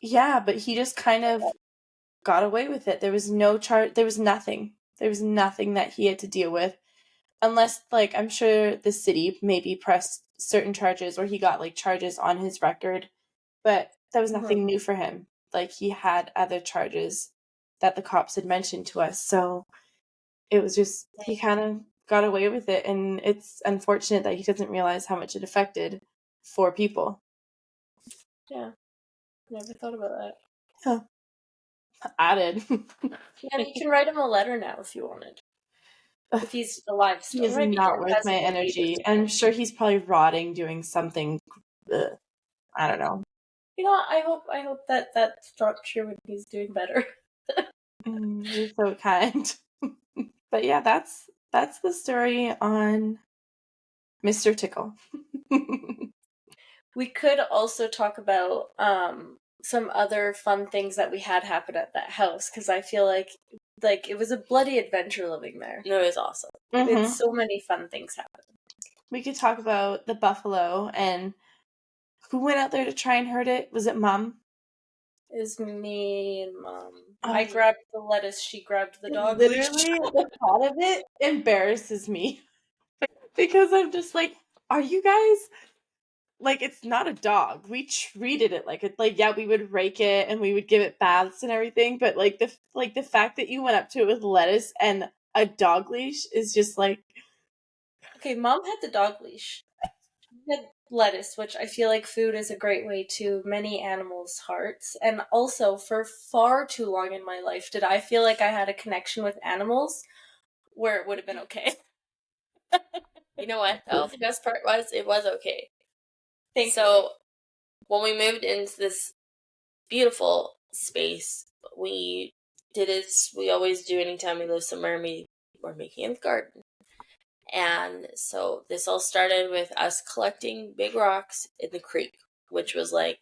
Yeah, but he just kind of got away with it. There was no charge. There was nothing. There was nothing that he had to deal with, unless like I'm sure the city maybe pressed certain charges or he got like charges on his record, but that was nothing new for him. Like he had other charges that the cops had mentioned to us, so it was just he kind of got away with it, and it's unfortunate that he doesn't realize how much it affected 4 people. Yeah. Never thought about that. Yeah. Added. Yeah, you can write him a letter now if you wanted. If he's alive He still. is not worth my energy. I'm sure he's probably rotting doing something. I don't know. You know what? I hope that that's dropped true when he's doing better. You're so kind. But yeah, that's the story on Mr. Tickle. We could also talk about some other fun things that we had happen at that house, because I feel like it was a bloody adventure living there. No, it was awesome. It's so many fun things happened. We could talk about the buffalo and who went out there to try and hurt it. Was it Mom? It was me and Mom. I grabbed the lettuce, she grabbed the dog. Literally, the thought of it embarrasses me. Because I'm just like, are you guys... Like, it's not a dog. We treated it like yeah, we would rake it and we would give it baths and everything, but the fact that you went up to it with lettuce and a dog leash is just like... Okay, Mom had the dog leash. She had lettuce, which I feel like food is a great way to many animals' hearts. And also, for far too long in my life, did I feel like I had a connection with animals where it would have been okay. You know what, though? The best part was, it was okay. Thank you. When we moved into this beautiful space, we did as we always do anytime we live somewhere, we were making a garden. And so this all started with us collecting big rocks in the creek, which was like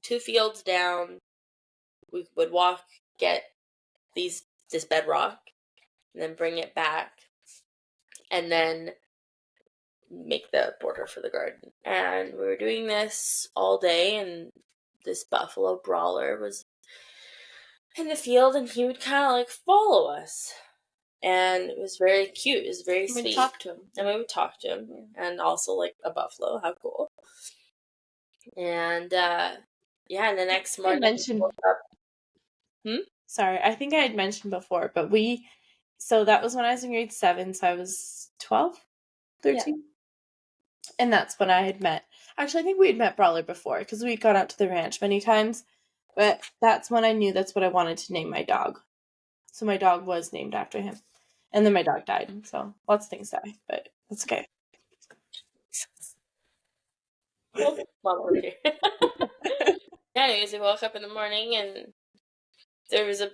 2 fields down. We would walk, get this bedrock, and then bring it back, and then make the border for the garden. And we were doing this all day, and this buffalo brawler was in the field, and he would kind of like follow us. And it was very cute. It was very sweet. We talked to him. And we would talk to him. And also, like, a buffalo. How cool. And, yeah, and the next morning... Sorry, I think I had mentioned before, but so that was when I was in grade 7, so I was 12, 13? Yeah. And that's when I had met... Actually, I think we had met Brawler before, because we had gone out to the ranch many times, but that's when I knew that's what I wanted to name my dog. So my dog was named after him. And then my dog died, so lots of things die, but that's okay. Anyways, we woke up in the morning, and there was a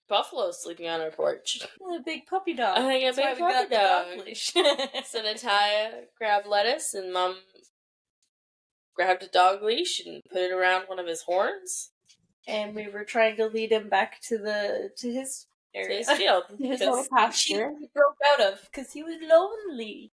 buffalo sleeping on our porch. A big puppy dog. I think a big puppy dog. So Natalia grabbed lettuce, and Mom grabbed a dog leash and put it around one of his horns. And we were trying to lead him back to his area. To his field. His little pasture. He broke out of, because he was lonely.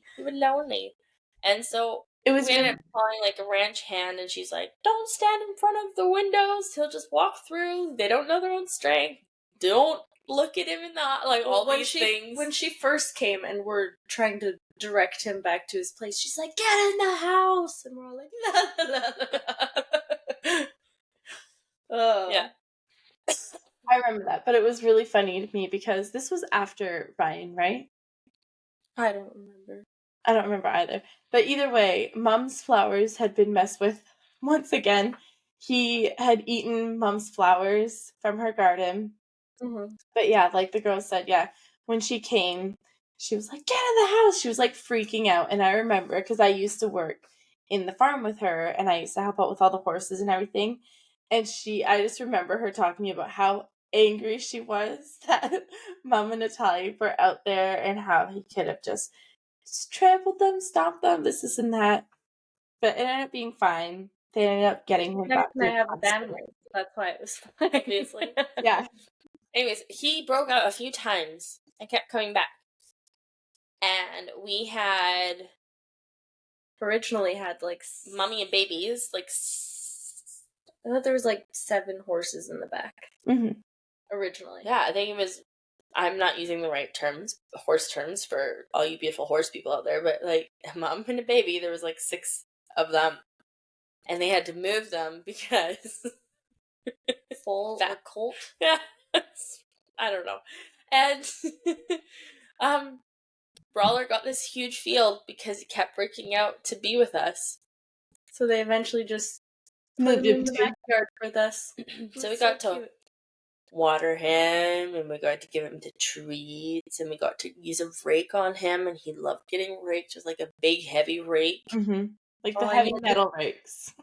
And so we ended up calling like a ranch hand, and she's like, don't stand in front of the windows. He'll just walk through. They don't know their own strength. Don't look at him in the like all these things. When she first came and we're trying to direct him back to his place, she's like, get in the house. And we're all like, la, la, la, la. Yeah. I remember that, but it was really funny to me because this was after Ryan, right? I don't remember. I don't remember either. But either way, Mom's flowers had been messed with once again. He had eaten Mom's flowers from her garden. Mm-hmm. But yeah, like the girl said, yeah, when she came, she was like, get in the house. She was like freaking out. And I remember because I used to work in the farm with her, and I used to help out with all the horses and everything. And I just remember her talking about how angry she was that Mom and Natalia were out there and how he could have just trampled them, stomped them, this and that. But it ended up being fine. They ended up getting him back. I have a bandwidth. That's why it was fine. Obviously. Yeah. Anyways, he broke out a few times and kept coming back. And we had... originally had like... mommy and babies, like... I thought there was like 7 horses in the back. Mm-hmm. Originally. Yeah, I think it was... I'm not using the right terms, horse terms, for all you beautiful horse people out there, but like a mom and a baby, there was like 6 of them. And they had to move them because... Full or colt? Yeah. I don't know. And Brawler got this huge field because he kept breaking out to be with us. So they eventually just Moved put him in him the to. backyard with us. So we That's got to cute. water him, and we got to give him the treats, and we got to use a rake on him, and he loved getting raked with like a big heavy rake. Like the Oh, I heavy know. metal rakes.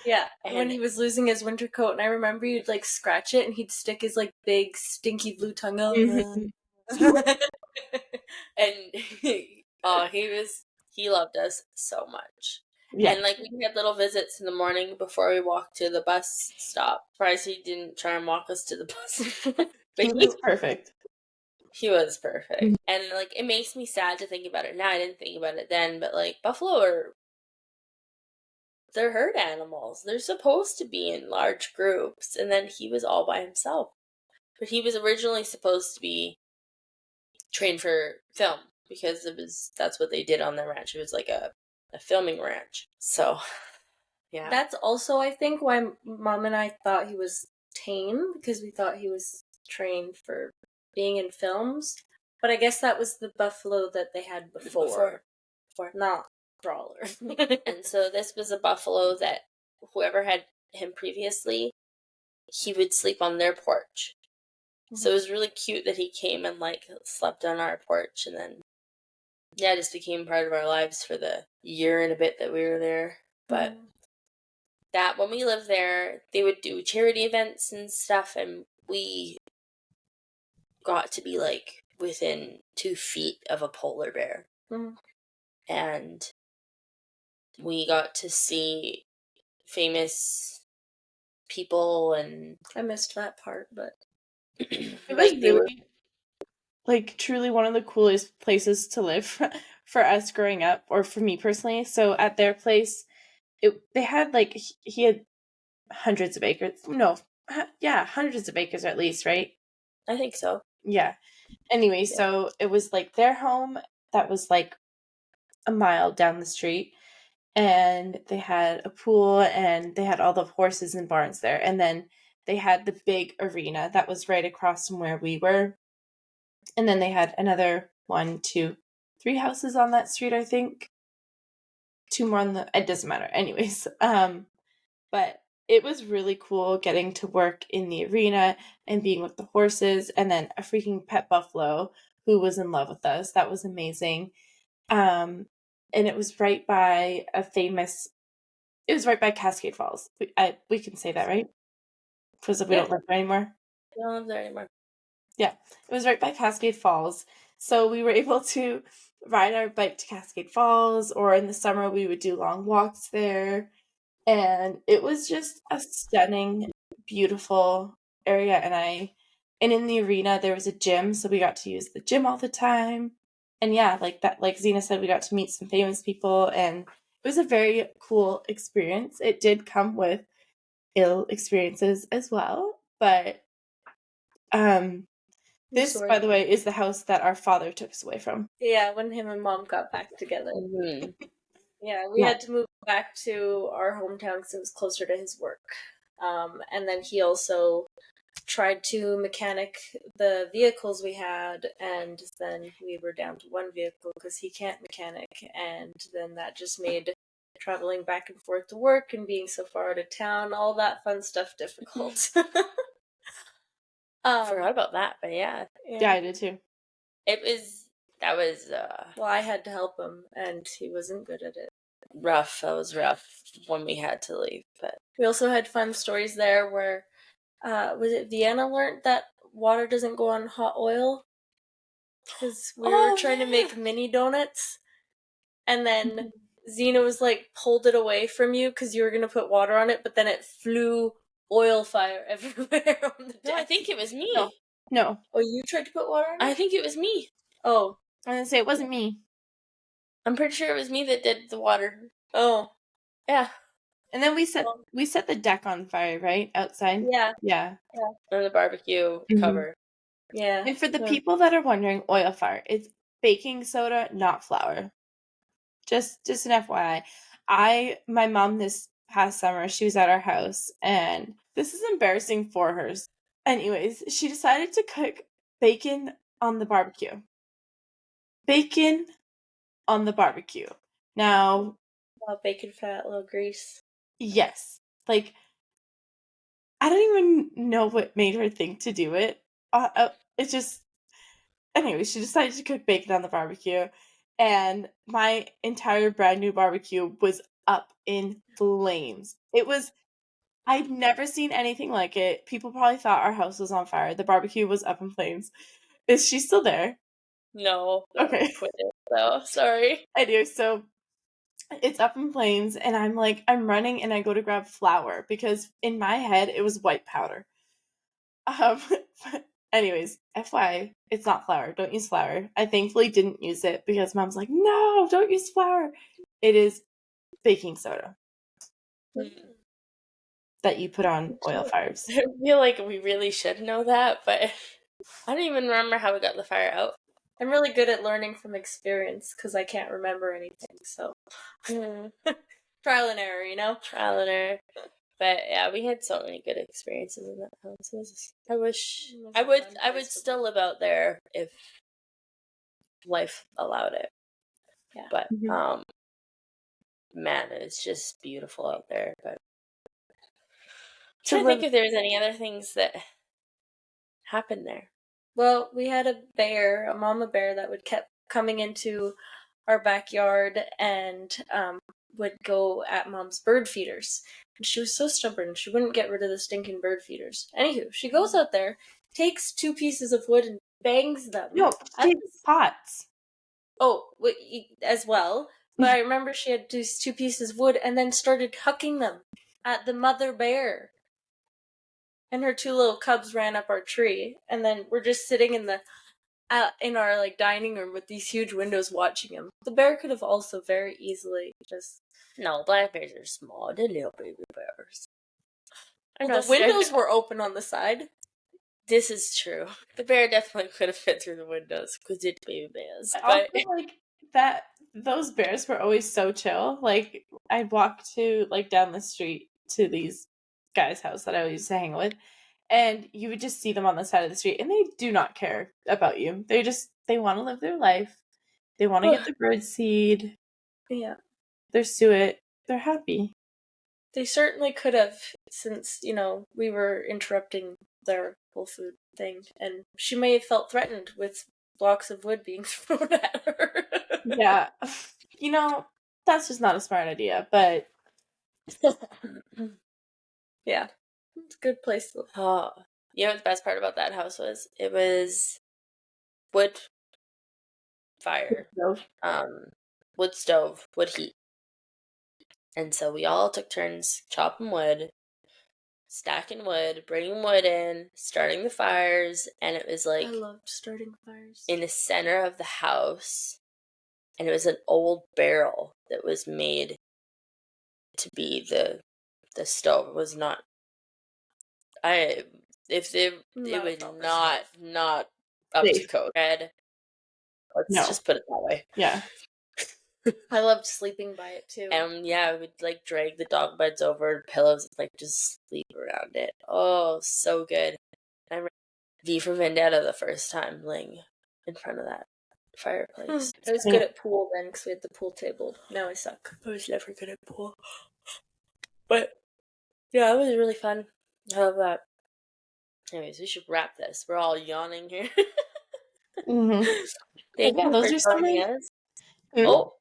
Yeah, And when he was losing his winter coat, and I remember you'd like scratch it, and he'd stick his like big stinky blue tongue out. Mhm. and he loved us so much. Yeah. And like we had little visits in the morning before we walked to the bus stop. Surprised he didn't try and walk us to the bus. But He was perfect. he was perfect. And like it makes me sad to think about it now. I didn't think about it then, but like buffalo they're herd animals. They're supposed to be in large groups, and then he was all by himself. But he was originally supposed to be trained for film because that's what they did on their ranch. It was like a filming ranch. So yeah. That's also, I think, why Mom and I thought he was tame, because we thought he was trained for being in films. But I guess that was the buffalo that they had before. Not Brawler. And so this was a buffalo that whoever had him previously, he would sleep on their porch. So it was really cute that he came and like slept on our porch, and then yeah, just became part of our lives for the year and a bit that we were there. But that when we lived there, they would do charity events and stuff, and we got to be like within 2 feet of a polar bear. And we got to see famous people, and I missed that part, but It was like they were really, like, truly one of the coolest places to live for us growing up, or for me personally. So at their place, they had like he had hundreds of acres. No, yeah, hundreds of acres at least, right? I think so. Yeah. Anyway, so it was like their home that was like a mile down the street, and they had a pool, and they had all the horses and barns there, and then they had the big arena that was right across from where we were, and then they had another 1, 2, 3 houses on that street, I think. 2 more on the, it doesn't matter. Anyways, but it was really cool getting to work in the arena and being with the horses, and then a freaking pet buffalo who was in love with us. That was amazing. And it was right by it was right by Cascade Falls. We can say that, right? Because we don't live there anymore. We don't live there anymore. Yeah, it was right by Cascade Falls. So we were able to ride our bike to Cascade Falls, or in the summer we would do long walks there. And it was just a stunning, beautiful area. And in the arena there was a gym, so we got to use the gym all the time. And yeah, like that, like Zena said, we got to meet some famous people, and it was a very cool experience. It did come with ill experiences as well, but this, by the way, is the house that our father took us away from. Yeah, when him and Mom got back together. Yeah, we had to move back to our hometown because it was closer to his work. And then he also tried to mechanic the vehicles we had, and then we were down to one vehicle because he can't mechanic, and then that just made traveling back and forth to work and being so far out of town, all that fun stuff, difficult. Forgot about that, but yeah, I did too. that was well, I had to help him, and he wasn't good at it. rough. That was rough when we had to leave, but we also had fun stories there where was it Vienna learned that water doesn't go on hot oil because we were trying to make mini donuts, and then Xena was like pulled it away from you because you were gonna put water on it, but then it flew oil fire everywhere on the deck. no, I think it was me. No. Oh, you tried to put water on it? I think it was me. Oh, I was gonna say it wasn't me. I'm pretty sure it was me that did the water. Oh, yeah. And then we set the deck on fire, right? Outside? Yeah. On the barbecue cover. Yeah. And for the people that are wondering, oil fire, it's baking soda, not flour. Just an FYI. My mom this past summer, she was at our house, and this is embarrassing for her. Anyways, she decided to cook bacon on the barbecue. bacon on the barbecue. Now, bacon fat, a little grease. yes, like I don't even know what made her think to do it. It just anyway, she decided to cook bacon on the barbecue, and my entire brand new barbecue was up in flames. I'd never seen anything like it. People probably thought our house was on fire. The barbecue was up in flames. Is she still there? No. Okay. Quit it. So sorry. Anyway, so it's up in flames, and I'm running, and I go to grab flour because in my head it was white powder. Um, anyways, FYI, it's not flour. Don't use flour. I thankfully didn't use it because Mom's like, no, don't use flour. It is baking soda that you put on oil fires. I feel like we really should know that, but I don't even remember how we got the fire out. I'm really good at learning from experience because I can't remember anything. So trial and error, you know. Trial and error. But yeah, we had so many good experiences in that house. I wish I would still live out there if life allowed it. Yeah. But man, it's just beautiful out there. But I'm trying to think if there's any other things that happened there. Well, we had a mama bear that would kept coming into our backyard and would go at Mom's bird feeders. And she was so stubborn, she wouldn't get rid of the stinking bird feeders. Anywho, she goes out there, takes 2 pieces of wood and bangs them. No, she pots. Oh, as well. But I remember she had these 2 pieces of wood and then started hucking them at the mother bear. And her 2 little cubs ran up our tree, and then we're just sitting in our like dining room with these huge windows watching him. The bear could have also very easily just No, black bears are small. They're little baby bears. Well, the windows were open on the side. This is true. The bear definitely could have fit through the windows because it's baby bears. But also, like that, those bears were always so chill. Like I'd walk to like down the street to these guys' house that I used to hang with, and you would just see them on the side of the street, and they do not care about you. They want to live their life. They want to get the bird seed. Yeah, They're suet. They're happy. They certainly could have, since we were interrupting their whole food thing, and she may have felt threatened with blocks of wood being thrown at her. Yeah, that's just not a smart idea. But yeah, it's a good place to live. Oh, you know what the best part about that house was? It was wood fire, wood stove, wood heat, and so we all took turns chopping wood, stacking wood, bringing wood in, starting the fires, and it was like I loved starting fires in the center of the house, and it was an old barrel that was made to be the stove. It was not. It was not up to code. Let's just put it that way. Yeah. I loved sleeping by it too. And yeah, we would like drag the dog beds over pillows and like just sleep around it. Oh, so good. I remember V for Vendetta the first time laying in front of that fireplace. I was good at pool then because we had the pool table. Now I suck. I was never good at pool. But yeah, it was really fun. I love that. Anyways, we should wrap this. We're all yawning here. Mm-hmm. Thank you those for are some joining of, us. Oh,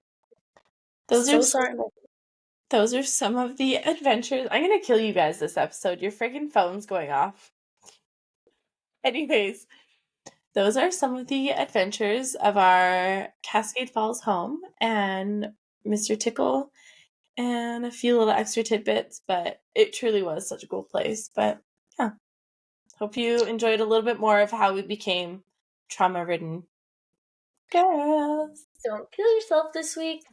those so are sorry. Those are some of the adventures. I'm gonna kill you guys this episode. Your freaking phone's going off. Anyways, those are some of the adventures of our Cascade Falls home and Mr. Tickle and a few little extra tidbits, but it truly was such a cool place. But yeah, hope you enjoyed a little bit more of how we became trauma-ridden girls. Don't kill yourself this week.